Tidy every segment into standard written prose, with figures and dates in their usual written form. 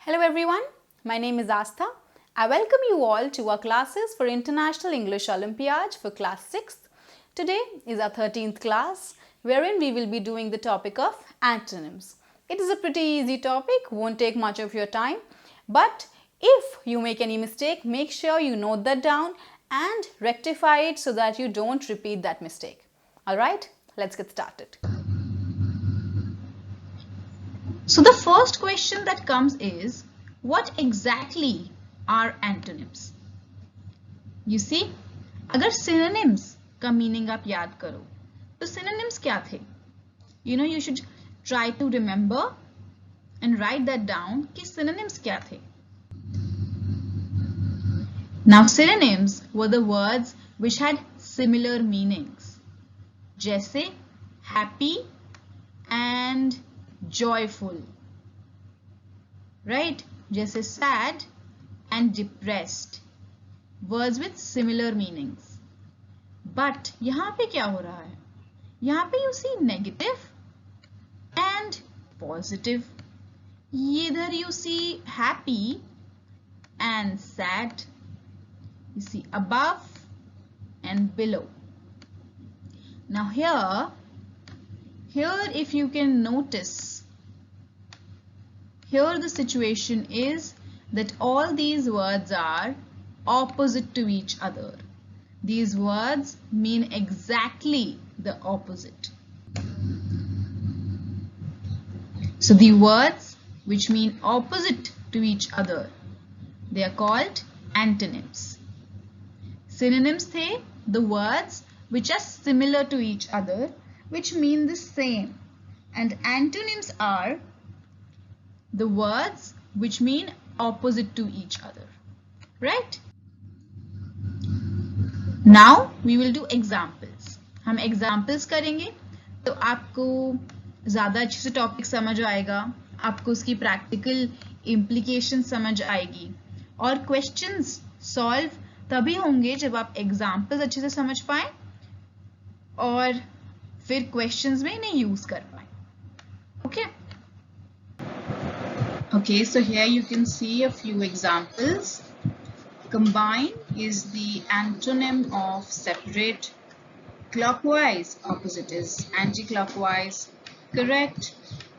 Hello everyone, my name is Aastha. I welcome you all to our classes for International English Olympiad for class 6th. Today is our 13th class wherein we will be doing the topic of antonyms. It is a pretty easy topic, won't take much of your time, but if you make any mistake, make sure you note that down and rectify it so that you don't repeat that mistake. Alright, let's get started. So the first question that comes is, what exactly are antonyms? You see, अगर synonyms का meaning आप याद करो, तो synonyms क्या थे? You should try to remember and write that down कि synonyms क्या थे. Now synonyms were the words which had similar meanings. जैसे happy and joyful, right? जैसे sad and depressed, words with similar meanings. But यहाँ पे क्या हो रहा है? यहाँ पे you see negative and positive. Either you see happy and sad. You see above and below. Now here if you can notice, here the situation is that all these words are opposite to each other. These words mean exactly the opposite. So the words which mean opposite to each other, they are called antonyms. Synonyms थे the words which are similar to each other, which mean the same, and antonyms are the words which mean opposite to each other, right? Now we will do examples. हम examples करेंगे तो आपको ज़्यादा अच्छे से topic समझ आएगा, आपको उसकी practical implication समझ आएगी और questions solve तभी होंगे जब आप examples अच्छे से समझ पाएं और फिर questions में इन्हें use कर पाएं. Okay, so here you can see a few examples. Combine is the antonym of separate. Clockwise, opposite is anti-clockwise. Correct,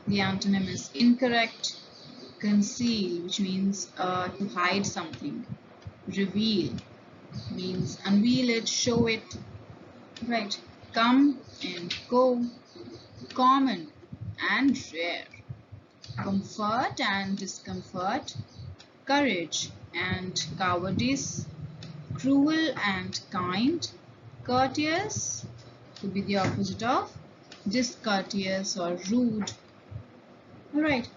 the antonym is incorrect. Conceal, which means to hide something. Reveal means unveil it, show it. Right. Come and go. Common and rare. Comfort and discomfort. Courage and cowardice. Cruel and kind. Courteous to be the opposite of discourteous or rude. Alright,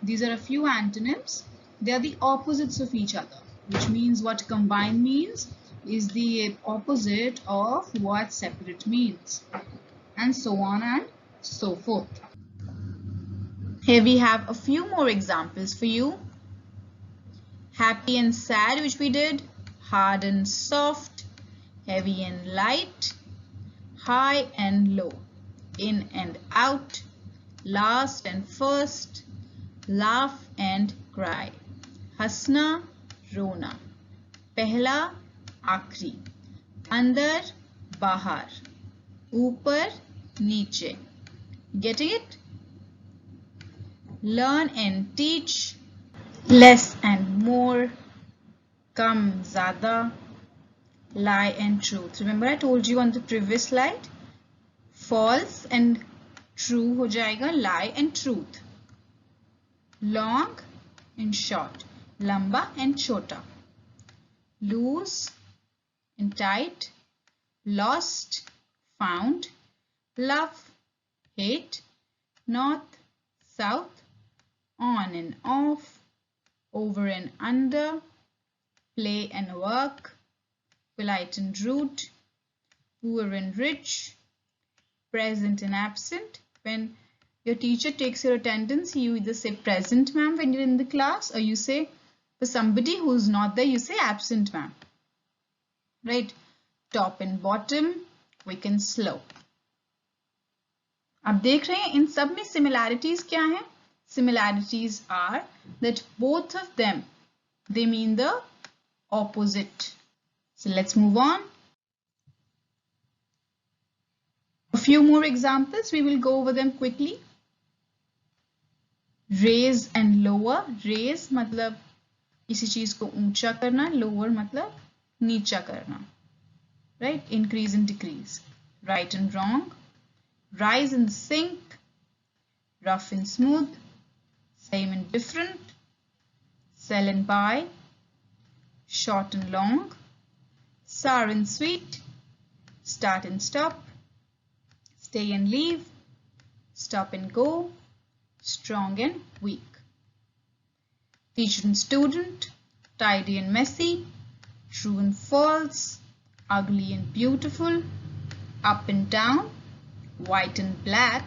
these are a few antonyms. They are the opposites of each other, which means what combine means is the opposite of what separate means, and so on and so forth. Here we have a few more examples for you. Happy and sad, which we did. Hard and soft. Heavy and light. High and low. In and out. Last and first. Laugh and cry. Hasna, rona. Pehla, आखरी. अंदर, बाहर. ऊपर, नीचे. Getting it? Learn and teach. Less and more. Kam, ज़्यादा. Lie and truth. Remember I told you on the previous slide? False and true हो जाएगा lie and truth. Long and short. लंबा and छोटा. Loose and tight. Lost, found. Love, hate. North, south. On and off. Over and under. Play and work. Polite and rude. Poor and rich. Present and absent. When your teacher takes your attendance, you either say present ma'am when you're in the class, or you say for somebody who's not there, you say absent ma'am. Right? Top and bottom, quick and slow. आप देख रहे हैं इन सब में similarities क्या हैं? similarities are that both of them, they mean the opposite. So let's move on. A few more examples, we will go over them quickly. Raise and lower. Raise मतलब किसी चीज को ऊंचा करना, lower मतलब नीचा करना, right? Increase and decrease. Right and wrong. Rise and sink. Rough and smooth. Same and different. Sell and buy. Short and long. Sour and sweet. Start and stop. Stay and leave. Stop and go. Strong and weak. Teacher and student. Tidy and messy. True and false. Ugly and beautiful. Up and down. White and black.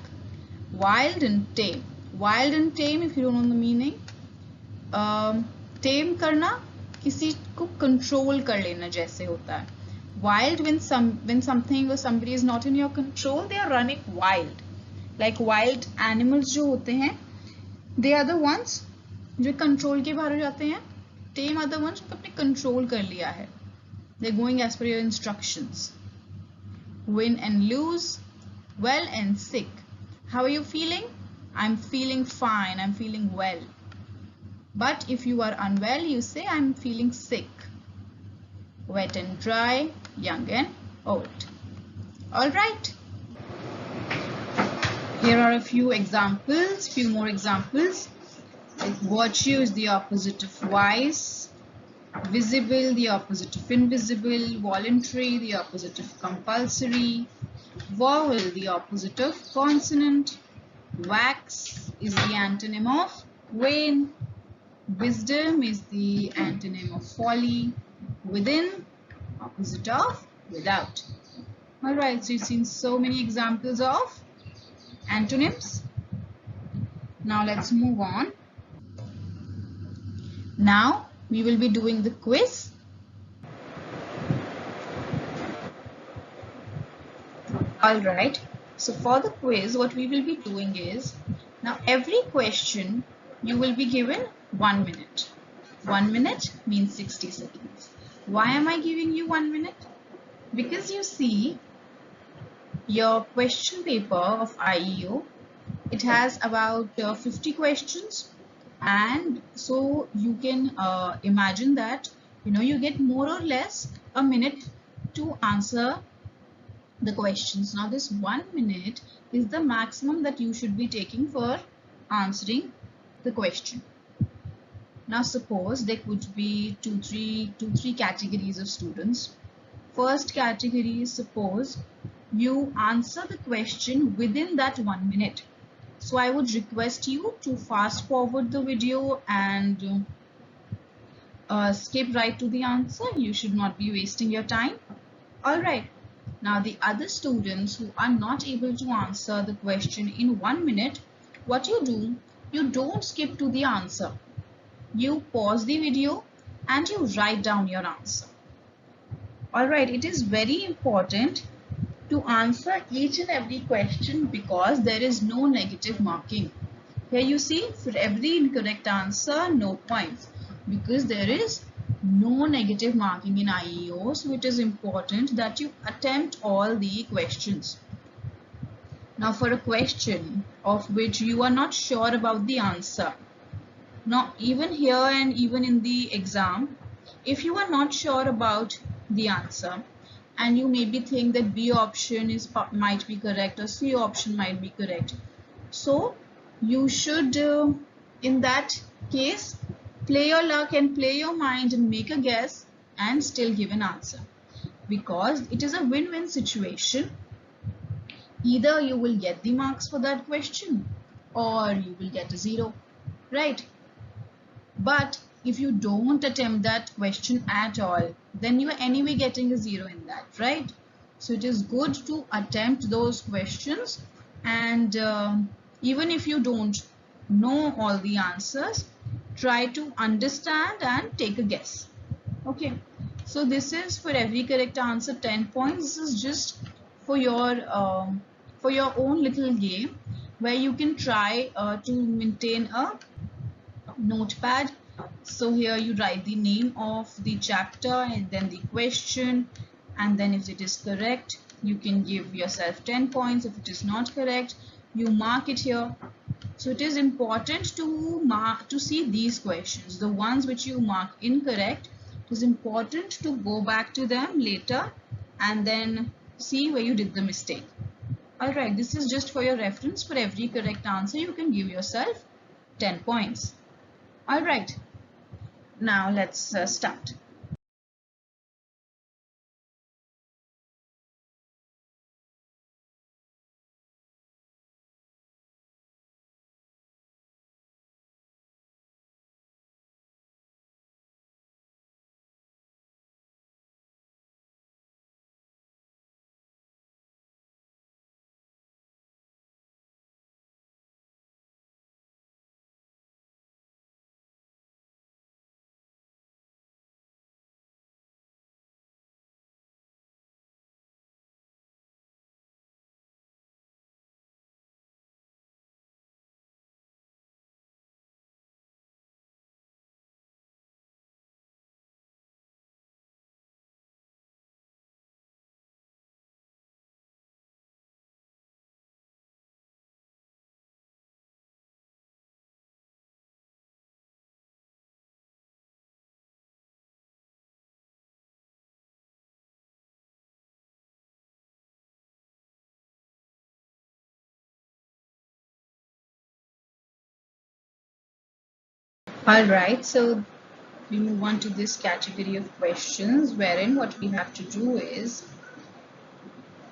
Wild and tame. Wild and tame, if you don't know the meaning, tame करना किसी को control कर लेना जैसे होता है. Wild, when something or somebody is not in your control, they are running wild. Like wild animals जो होते हैं, they are the ones जो control के बाहर हो जाते हैं. Tame are the ones जो अपने control कर लिया है. They're going as per your instructions. Win and lose. Well and sick. How are you feeling? I'm feeling fine. I'm feeling well. But if you are unwell, you say I'm feeling sick. Wet and dry. Young and old. All right. Here are a few examples. Few more examples. Like virtue is the opposite of vice. Visible, the opposite of invisible. Voluntary, the opposite of compulsory. Vowel, the opposite of consonant. Wax is the antonym of vain. Wisdom is the antonym of folly. Within, opposite of without. Alright, so you've seen so many examples of antonyms. Now let's move on. Now we will be doing the quiz. Alright, so for the quiz, what we will be doing is, now every question you will be given 1 minute. 1 minute means 60 seconds. Why am I giving you 1 minute? Because you see, your question paper of IEO, it has about 50 questions, and so you can imagine that you get more or less a minute to answer the questions. Now this 1 minute is the maximum that you should be taking for answering the question. Now suppose there could be two, three categories of students. First category is, suppose you answer the question within that 1 minute. So I would request you to fast forward the video and skip right to the answer. You should not be wasting your time. Alright. Now the other students who are not able to answer the question in 1 minute, what you do, you don't skip to the answer. You pause the video and you write down your answer. Alright, it is very important to answer each and every question because there is no negative marking. Here you see, for every incorrect answer, no points, because there is no negative marking in IEO. So it is important that you attempt all the questions. Now for a question of which you are not sure about the answer, now even here and even in the exam, if you are not sure about the answer and you maybe think that B option might be correct or C option might be correct, so you should in that case play your luck and play your mind and make a guess and still give an answer, because it is a win-win situation. Either you will get the marks for that question or you will get a 0, right? But if you don't attempt that question at all, then you are anyway getting a 0 in that, right? So it is good to attempt those questions, and even if you don't know all the answers, try to understand and take a guess. Okay, so this is for every correct answer 10 points. This is just for your own little game, where you can try to maintain a notepad. So here you write the name of the chapter and then the question, and then if it is correct you can give yourself 10 points. If it is not correct you mark it here. So it is important to see these questions, the ones which you mark incorrect. It is important to go back to them later and then see where you did the mistake. Alright, this is just for your reference. For every correct answer you can give yourself 10 points. Alright, now let's start. Alright, so we move on to this category of questions wherein what we have to do is,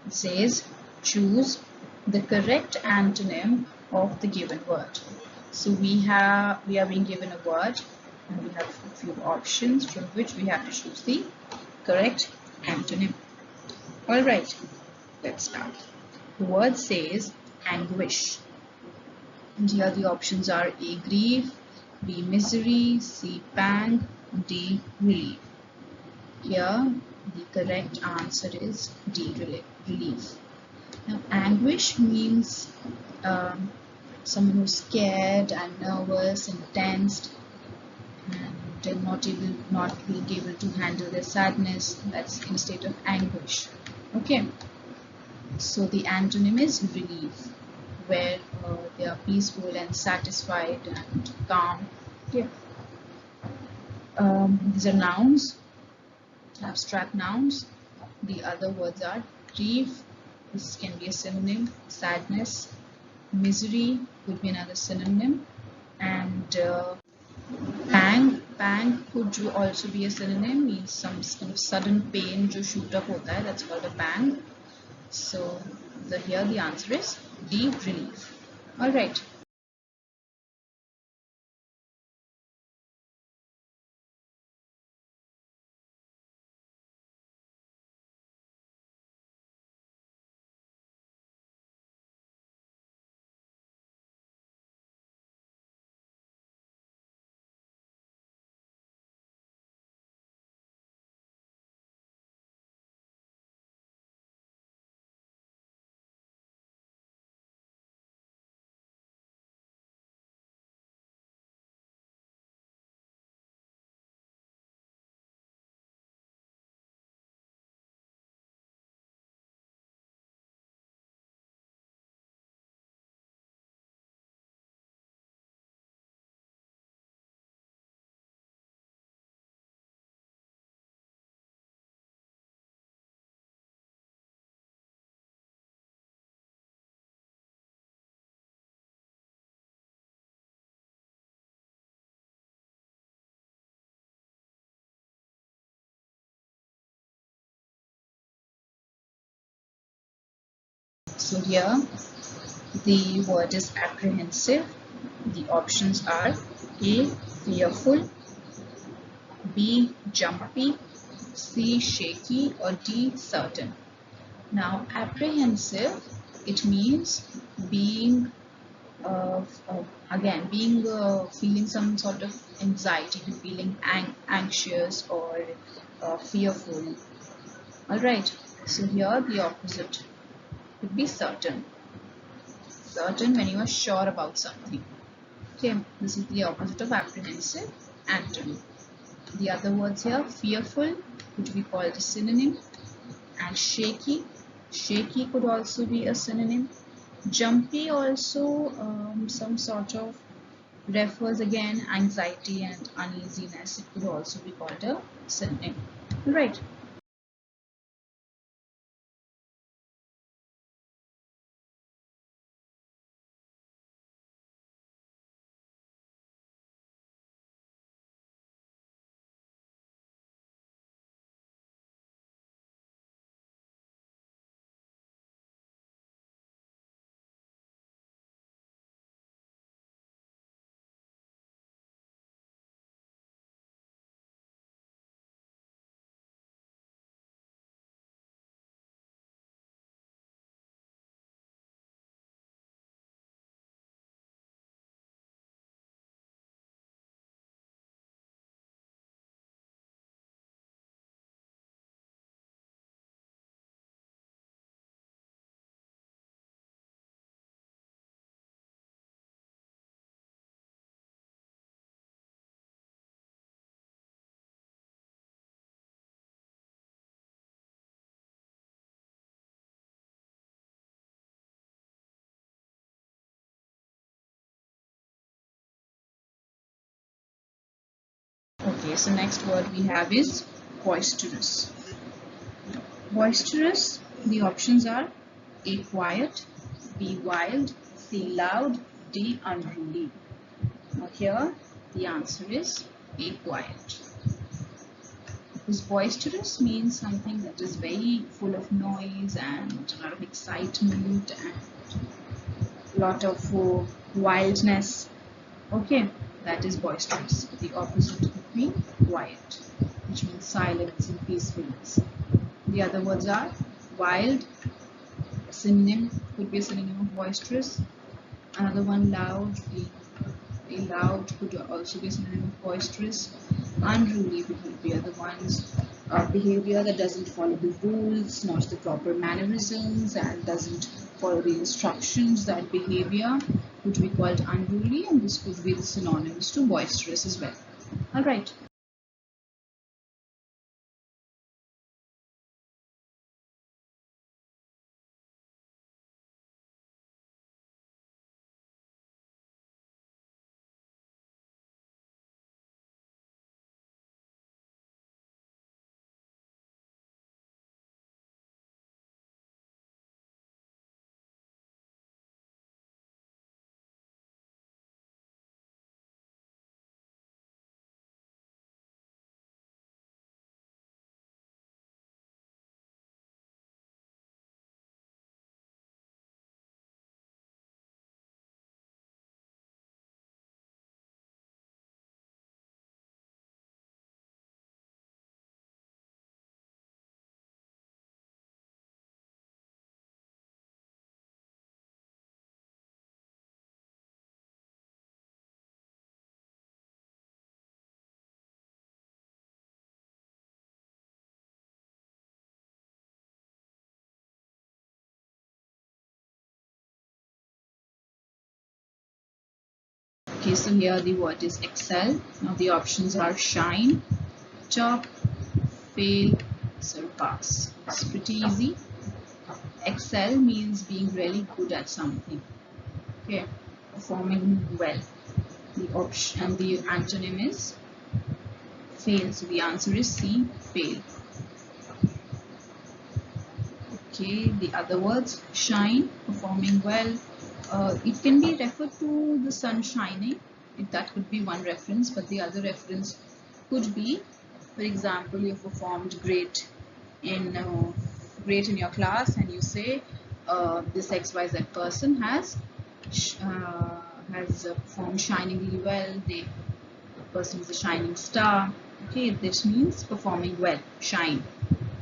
it says choose the correct antonym of the given word. So we are being given a word and we have a few options from which we have to choose the correct antonym. Alright, let's start. The word says anguish. And here the options are A, grief, B, misery, C, pang, D, relief. Here the correct answer is D, relief. Now anguish means someone who's scared and nervous and tensed and not being able to handle their sadness. That's in a state of anguish. Okay, so the antonym is relief, where they are peaceful and satisfied and calm. Okay. These are nouns, abstract nouns. The other words are grief, this can be a synonym, sadness, misery could be another synonym, and pang could also be a synonym, means some kind of sudden pain jo shoot up hota hai, that's called a pang. So here the answer is D, relief. Alright. So here the word is apprehensive. The options are A, fearful, B, jumpy, C, shaky, or D, certain. Now apprehensive, it means being feeling some sort of anxiety, feeling anxious or fearful. Alright, so here the opposite would be certain. certain, when you are sure about something. Okay, this is the opposite of apprehensive, antony. The other words here, fearful could be called a synonym, and shaky. Shaky could also be a synonym. Jumpy also some sort of refers again anxiety and uneasiness. It could also be called a synonym. Right. Okay, so next word we have is boisterous. Boisterous, the options are A, quiet, B, wild, C, loud, D, unruly. Now here the answer is A, quiet. Because boisterous means something that is very full of noise and a lot of excitement and a lot of wildness. Okay, that is boisterous. The opposite would be quiet, which means silence and peacefulness. The other words are wild, a synonym, could be a synonym of boisterous. Another one, loud, a loud could also be a synonym of boisterous. Unruly behavior, the ones behavior that doesn't follow the rules, not the proper mannerisms, and doesn't follow the instructions. That behavior would be called unruly, and this could be the synonyms to boisterous as well. All right. Okay, so here the word is excel. Now the options are shine, top, fail, surpass. It's pretty easy. Excel means being really good at something. Okay, performing well. The option and the antonym is fail. So the answer is C, fail. Okay, the other words, shine, performing well. It can be referred to the sun shining. That could be one reference, but the other reference could be, for example, you performed great in your class, and you say this XYZ person has performed shiningly well. The person is a shining star. Okay, this means performing well, shine.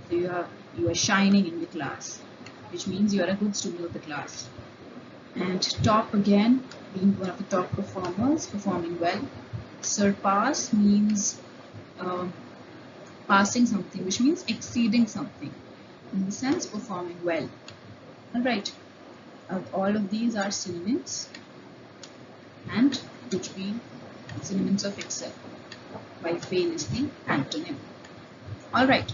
So you are shining in the class, which means you are a good student of the class. And top, again, being one of the top performers, performing well. Surpass means passing something, which means exceeding something. In the sense, performing well. All right. All of these are synonyms and which be synonyms of excel, while fail is the antonym. All right.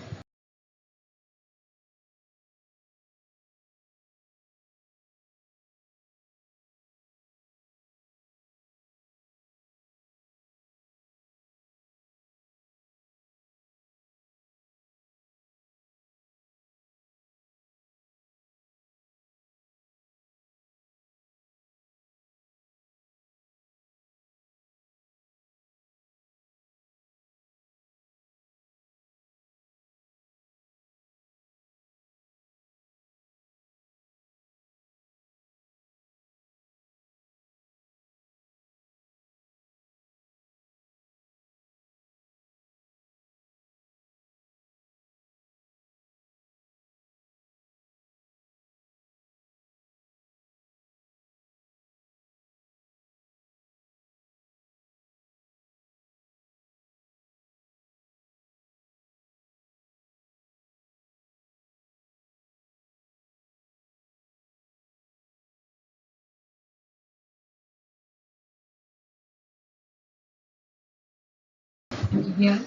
Here,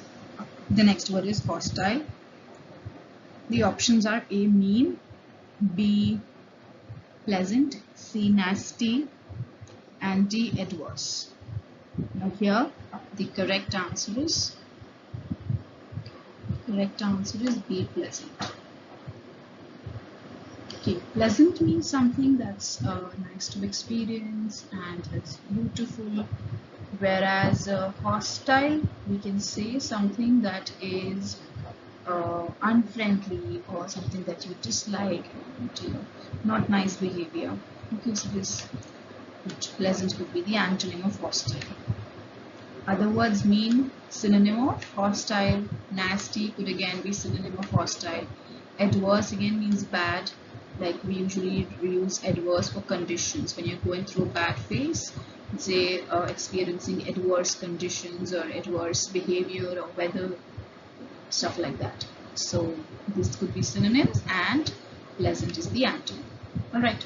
the next word is hostile. The options are A, mean, B, pleasant, C, nasty, and D, adverse. Now here, the correct answer is B, pleasant. Okay, pleasant means something that's nice to experience and it's beautiful, whereas hostile, we can say something that is unfriendly or something that you dislike, and, not nice behavior. Okay, so this pleasant could be the antonym of hostile. Other words mean synonym of hostile. Nasty could again be synonym of hostile. Adverse again means bad. Like we usually use adverse for conditions. When you're going through a bad phase, say experiencing adverse conditions or adverse behavior or weather, stuff like that. So this could be synonyms and pleasant is the antonym. Alright.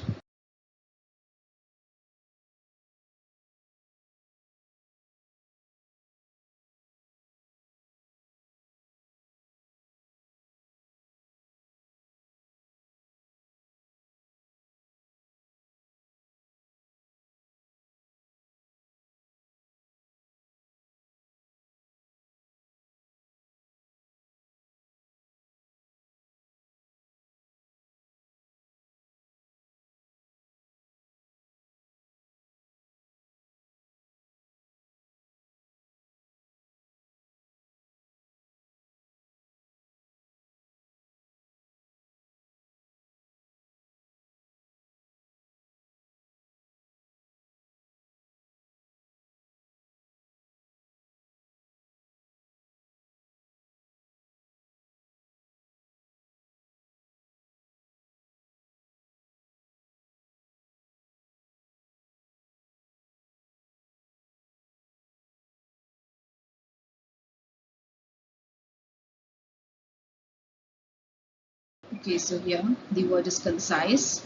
Okay, so here the word is concise.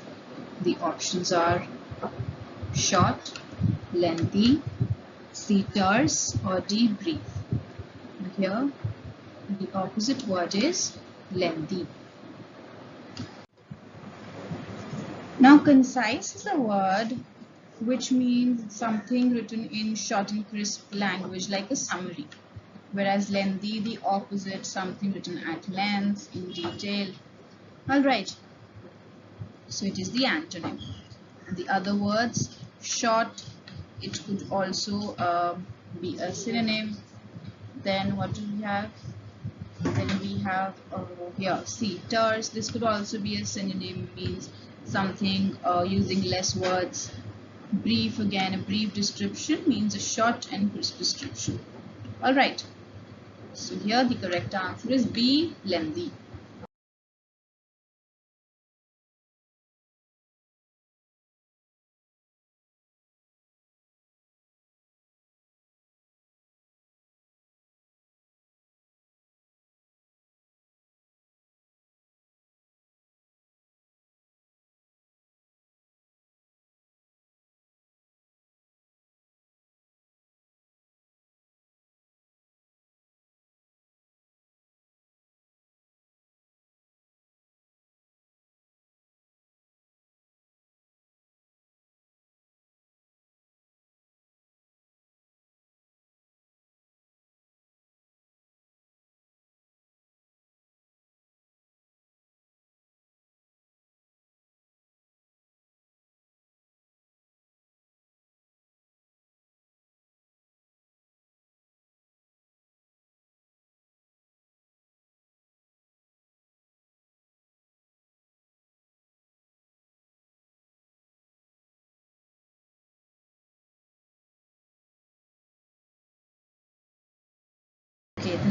The options are short, lengthy, C, terse, or D, brief. And here the opposite word is lengthy. Now concise is a word which means something written in short and crisp language like a summary, whereas lengthy the opposite, something written at length, in detail. Alright, so it is the antonym. And the other words, short, it could also be a synonym. Then what do we have? Then we have here, see, terse. This could also be a synonym, means something using less words. Brief, again, a brief description means a short and crisp description. All right. So here the correct answer is B, lengthy.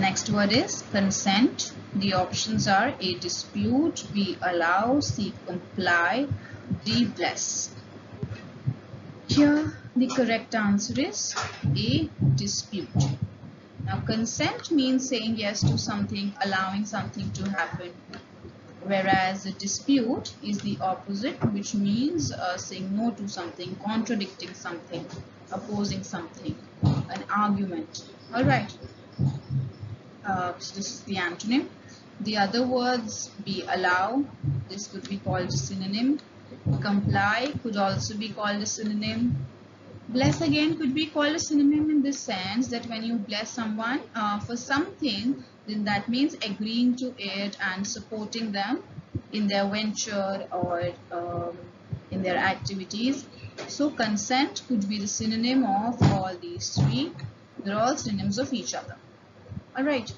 Next word is consent. The options are A. Dispute, B. Allow, C. Comply, D. Bless. Here the correct answer is A. Dispute. Now consent means saying yes to something, allowing something to happen, whereas a dispute is the opposite, which means saying no to something, contradicting something, opposing something, an argument. Alright, so this is the antonym. The other words, be allow, this could be called a synonym. Comply could also be called a synonym. Bless again could be called a synonym in this sense that when you bless someone for something, then that means agreeing to it and supporting them in their venture or in their activities. So consent could be the synonym of all these three. They're all synonyms of each other. Alright.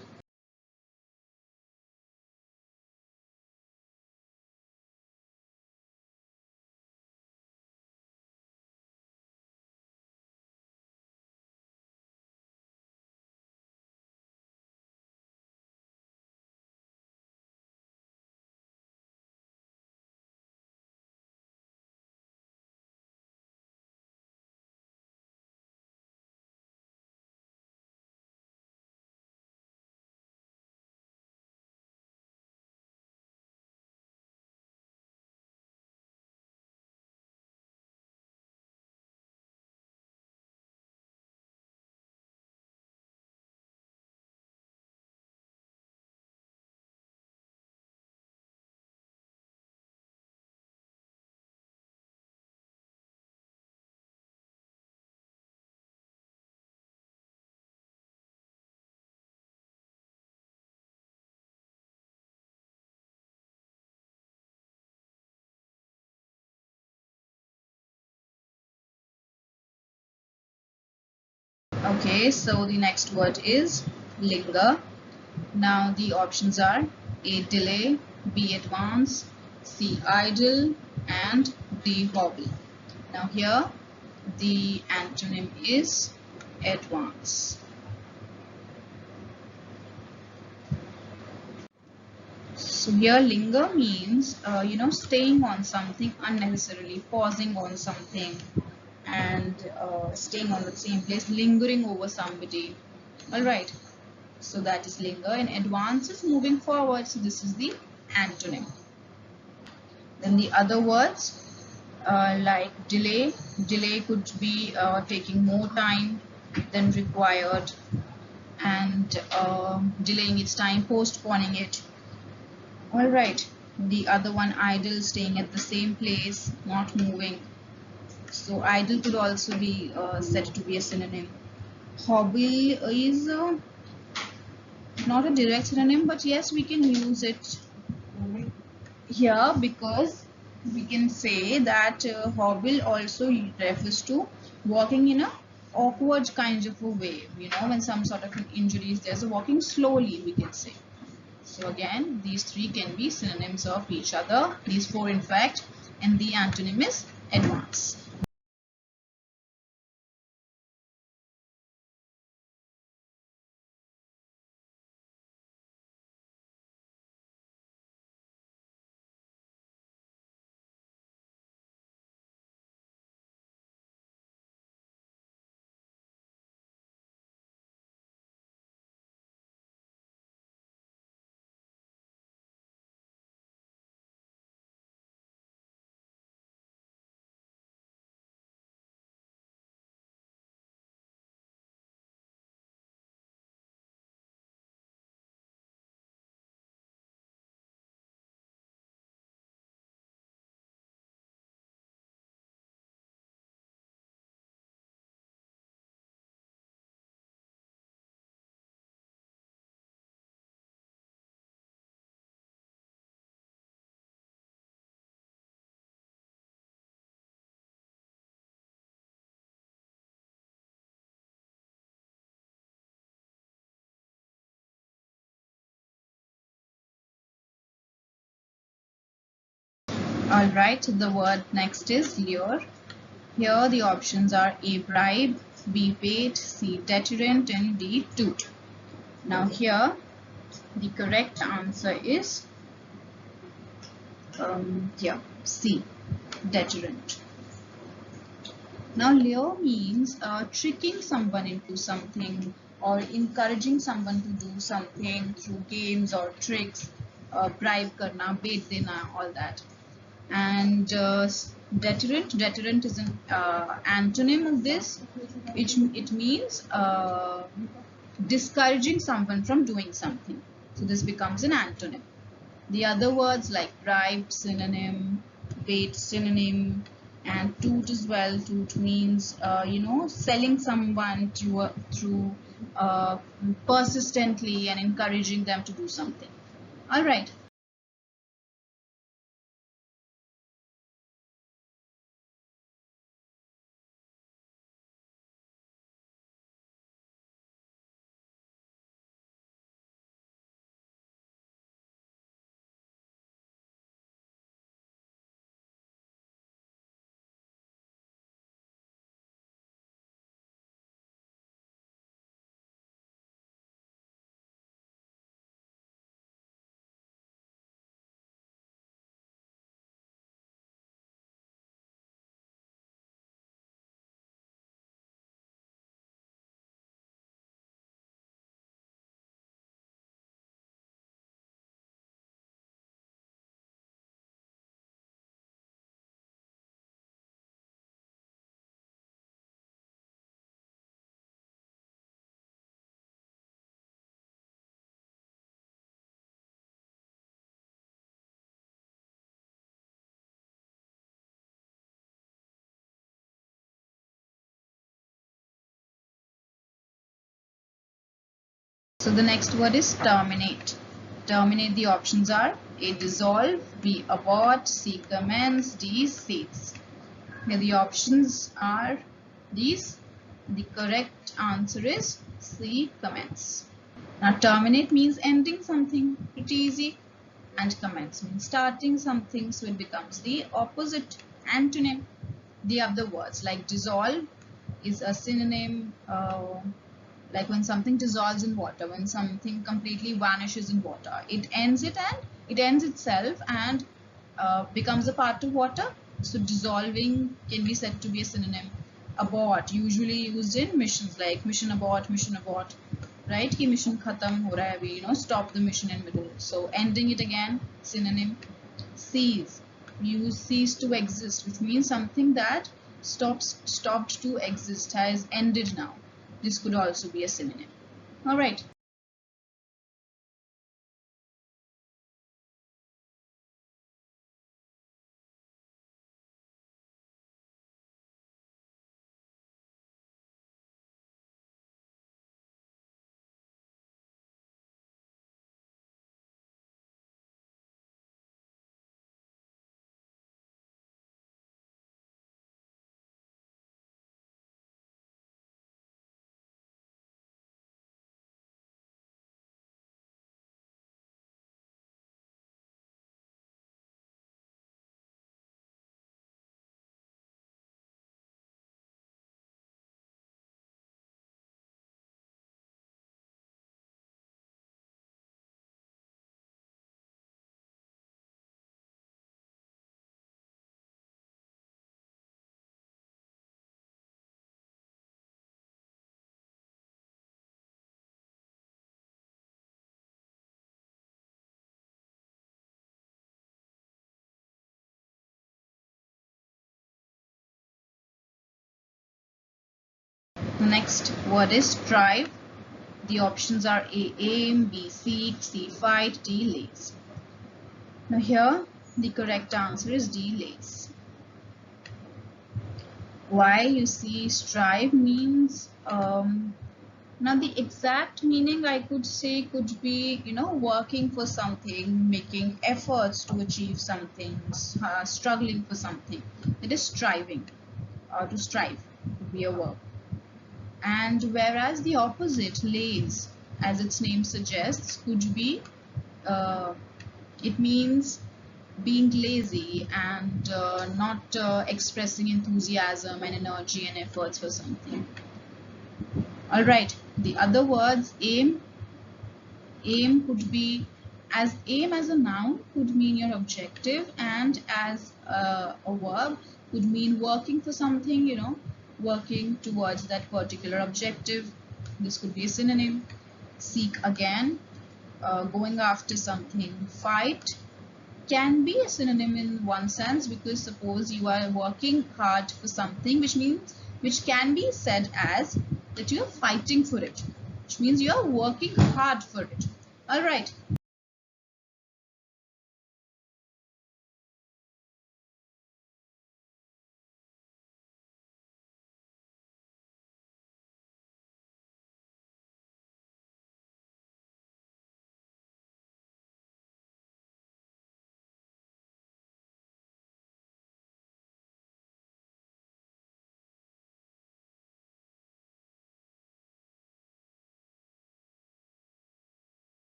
Okay, so the next word is linger. Now the options are A. Delay, B. Advance, C. Idle, and D. Hobble. Now here the antonym is advance. So here linger means staying on something unnecessarily, pausing on something and staying on the same place, lingering over somebody. Alright, so that is linger, and advance is moving forward, so this is the antonym. Then the other words like delay could be taking more time than required and delaying its time, postponing it. Alright, the other one idle, staying at the same place, not moving. So idle could also be said to be a synonym. Hobble is not a direct synonym, but yes, we can use it here because we can say that hobble also refers to walking in a awkward kind of a way, when some sort of an injury is there, so walking slowly we can say. So again, these three can be synonyms of each other, these four in fact, and the antonym is advance. Alright, the word next is lure. Here the options are A. Bribe, B. Bait, C. Deterrent, and D. Toot. Now here the correct answer is C, deterrent. Now lure means tricking someone into something or encouraging someone to do something through games or tricks, bribe karna, bait dena, all that. And deterrent is an antonym of this. It means discouraging someone from doing something. So this becomes an antonym. The other words like bribe, synonym, bait, synonym, and toot as well. Toot means selling someone through persistently and encouraging them to do something. All right. So the next word is terminate. Terminate, the options are A, dissolve, B, abort, C, commence, D, cease. Here the options are these. The correct answer is C, commence. Now terminate means ending something, pretty easy, and commence means starting something, so it becomes the opposite antonym. The other words like dissolve is a synonym, like when something dissolves in water, when something completely vanishes in water, it ends itself and becomes a part of water. So dissolving can be said to be a synonym. Abort, usually used in missions, like mission abort, right? Ki mission khatam ho raha hai abhi, stop the mission in middle. So ending it again, synonym. Cease, use cease to exist, which means something that stopped to exist, has ended now. This could also be a synonym. All right. The next word is strive. The options are A, aim, B, seek, C, fight, D, lace. Now here the correct answer is D, lace. Why? You see, strive means now the exact meaning I could say could be working for something, making efforts to achieve something, struggling for something. It is striving, or to strive would be a verb. And whereas the opposite, laze, as its name suggests, could be it means being lazy and not expressing enthusiasm and energy and efforts for something. All right, the other words, aim, Aim could be, as aim as a noun could mean your objective, and as a verb could mean working for something, working towards that particular objective. This could be a synonym. Seek again, going after something. Fight can be a synonym in one sense, because suppose you are working hard for something, which can be said as that you are fighting for it, which means you are working hard for it. All right.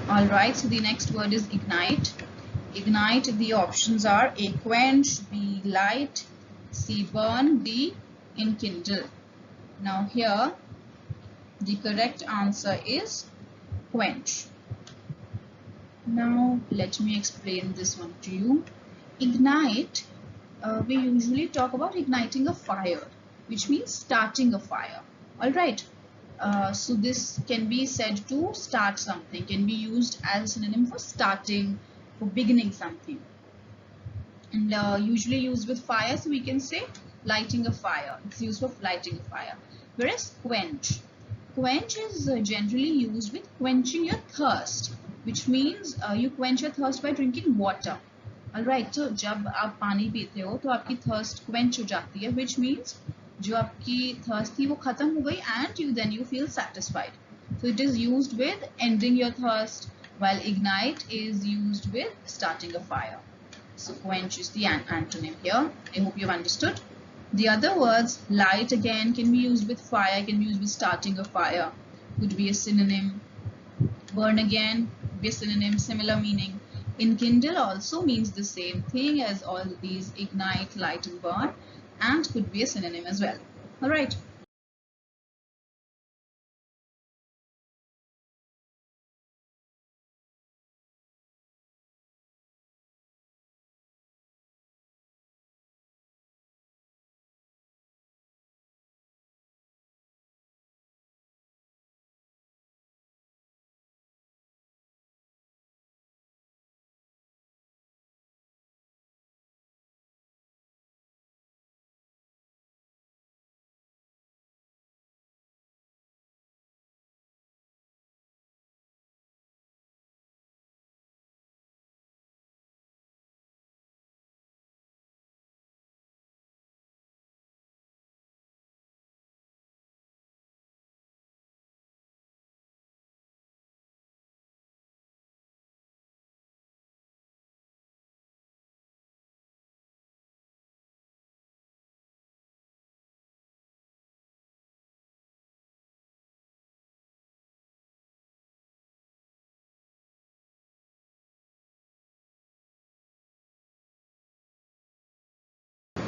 All right, so the next word is ignite. Ignite, the options are A, quench, B, light, C, burn, D, enkindle. Now here the correct answer is quench. Now let me explain this one to you. Ignite, we usually talk about igniting a fire, which means starting a fire. All right. So this can be said to start something, can be used as a synonym for starting, for beginning something, and usually used with fire, so we can say lighting a fire. It's used for lighting a fire. Whereas quench is generally used with quenching your thirst, which means you quench your thirst by drinking water. Alright, so जब आप पानी पीते हो तो आपकी thirst quench हो जाती है, which means जो आपकी thirst थी वो खत्म हो गई, and you feel satisfied. So it is used with ending your thirst, while ignite is used with starting a fire. So quench is the antonym here. I hope you've understood. The other words, light again can be used with fire, can be used with starting a fire, could be a synonym. Burn again, be a synonym, similar meaning. Enkindle also means the same thing as all these ignite, light, and burn, and could be a synonym as well. All right.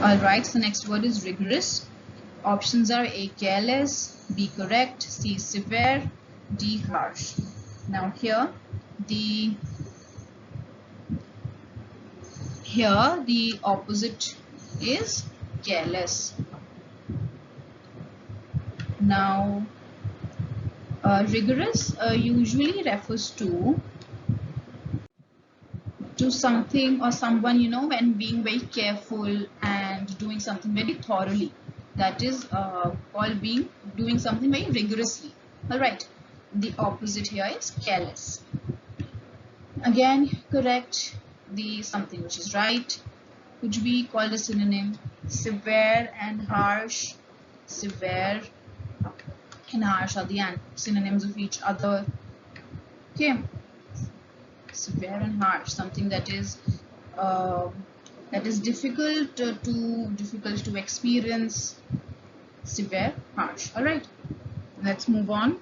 All right. So next word is rigorous. Options are A, careless, B, correct, C, severe, D, harsh. Now here the opposite is careless. Now rigorous usually refers to something or someone, when being very careful and doing something very thoroughly. That is called doing something very rigorously. All right. The opposite here is careless. Again, correct. the something which is right could be called a synonym. Severe and harsh. Severe and harsh are the synonyms of each other. Okay. Severe and harsh, something uh, that is difficult to experience. Severe, harsh. All right. Let's move on.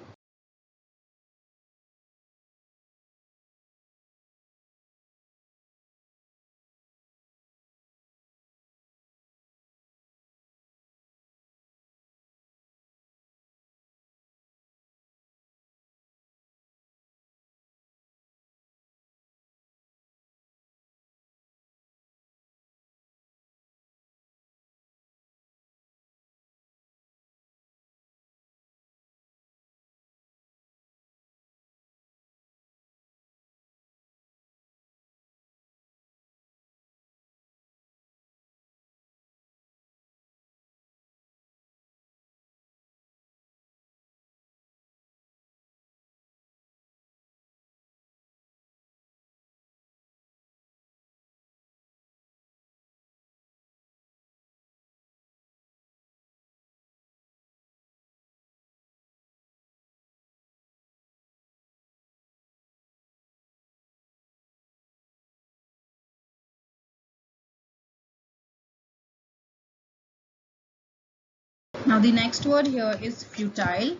Now the next word here is futile.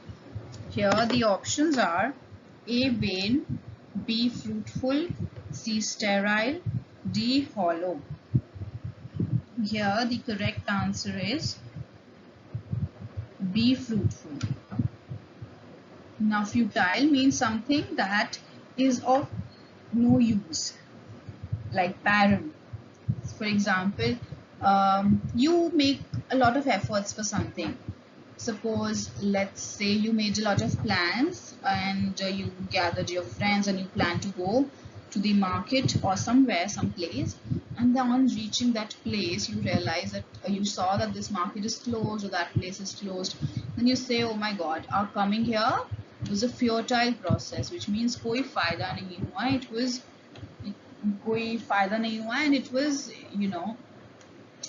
Here the options are A. Vain, B. Fruitful, C. Sterile, D. Hollow. Here the correct answer is B. Fruitful. Now futile means something that is of no use, like barren. For example, you make a lot of efforts for something. Suppose, let's say you made a lot of plans and you gathered your friends and you plan to go to the market or somewhere, someplace, and then on reaching that place you realize that you saw that this market is closed or that place is closed. Then you say, oh my god, our coming here was a futile process, which means कोई फायदा नहीं हुआ. It was कोई फायदा नहीं हुआ and it was,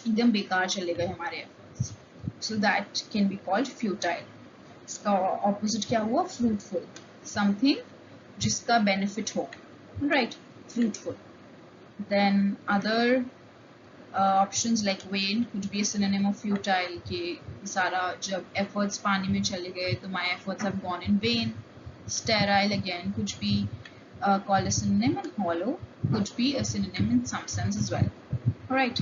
एकदम बेकार चले गए हमारे efforts. So that can be called futile. इसका opposite क्या हुआ? Fruitful. Something जिसका benefit हो. Right? Fruitful. Then other options like vain could be a synonym of futile. कि सारा जब efforts पानी में चले गए तो my efforts have gone in vain. Sterile again could be called a synonym, and hollow could be a synonym in some sense as well. All right.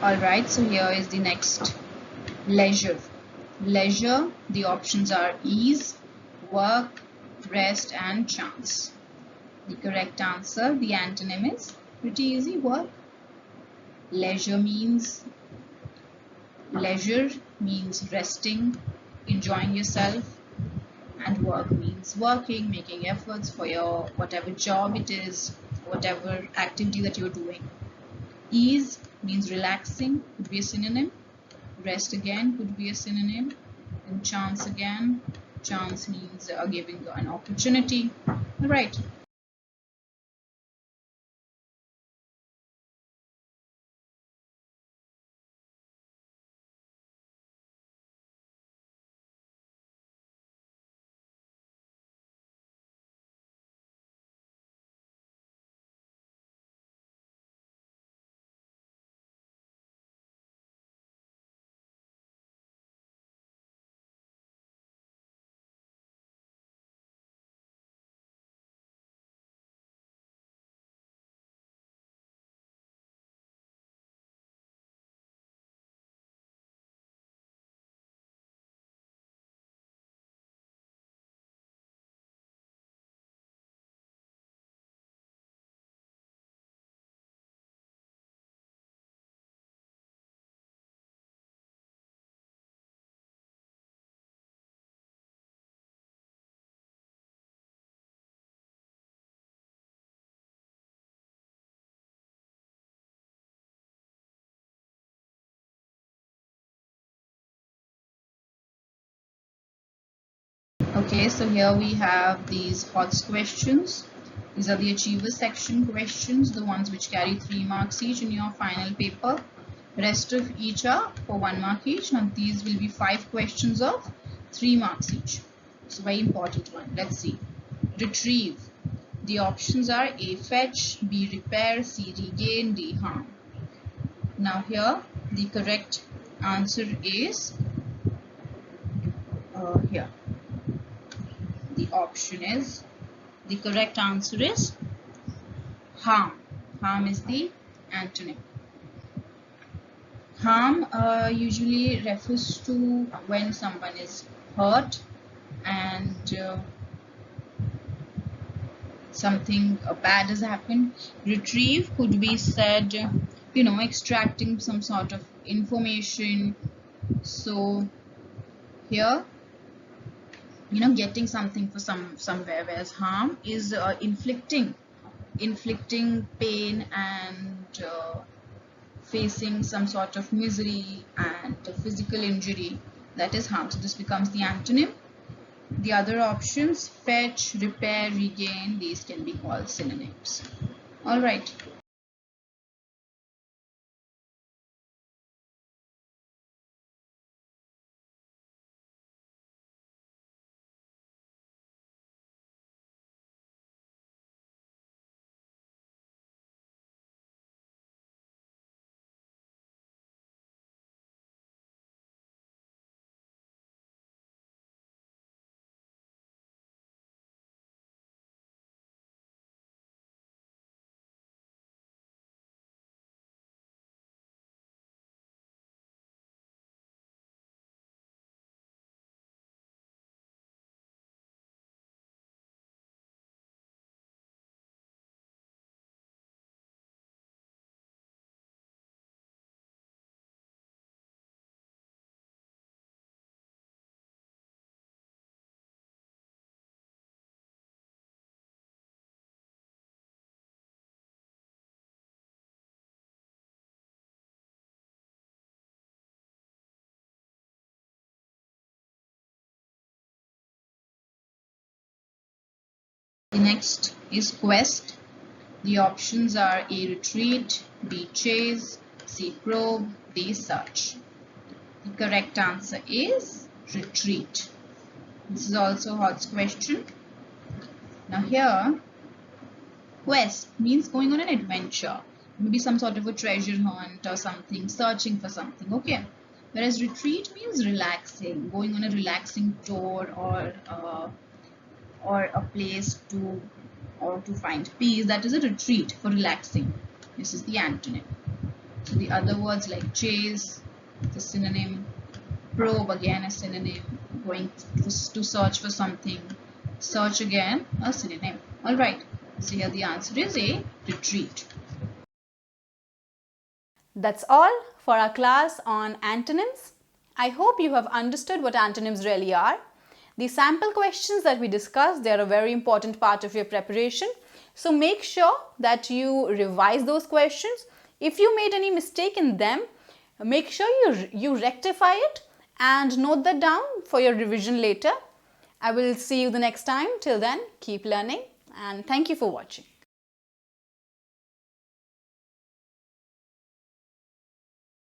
Alright, so here is the next. Leisure. Leisure, the options are ease, work, rest and chance. The correct answer, the antonym is pretty easy, work. Leisure means resting, enjoying yourself, and work means working, making efforts for your whatever job it is, whatever activity that you're doing. Ease means relaxing, could be a synonym. Rest again could be a synonym. And chance again, chance means giving an opportunity. All right. Okay, so here we have these HOTS questions. These are the Achievers section questions, the ones which carry 3 marks each in your final paper. Rest of each are for 1 mark each, and these will be 5 questions of 3 marks each. So very important one. Let's see. Retrieve. The options are A. Fetch, B. Repair, C. Regain, D. Harm. Now here the correct answer is here. The option is, the correct answer is harm. Harm is the antonym. Harm usually refers to when someone is hurt and something bad has happened. Retrieve could be said, extracting some sort of information. So here, getting something for somewhere, whereas harm is inflicting pain and facing some sort of misery and physical injury. That is harm. So this becomes the antonym. The other options, fetch, repair, regain, these can be called synonyms. All right. The next is quest. The options are A. Retreat, B. Chase, C. Probe, D. Search. The correct answer is retreat. This is also HOTS question. Now here, quest means going on an adventure, maybe some sort of a treasure hunt or something, searching for something, okay? Whereas retreat means relaxing, going on a relaxing tour or a place to find peace. That is a retreat for relaxing. This is the antonym. So the other words like chase, the synonym, probe again a synonym, going to search for something, search again a synonym. All right. So here the answer is A. Retreat. That's all for our class on antonyms. I hope you have understood what antonyms really are. The sample questions that we discussed, they are a very important part of your preparation. So make sure that you revise those questions. If you made any mistake in them, make sure you rectify it and note that down for your revision later. I will see you the next time. Till then, keep learning and thank you for watching.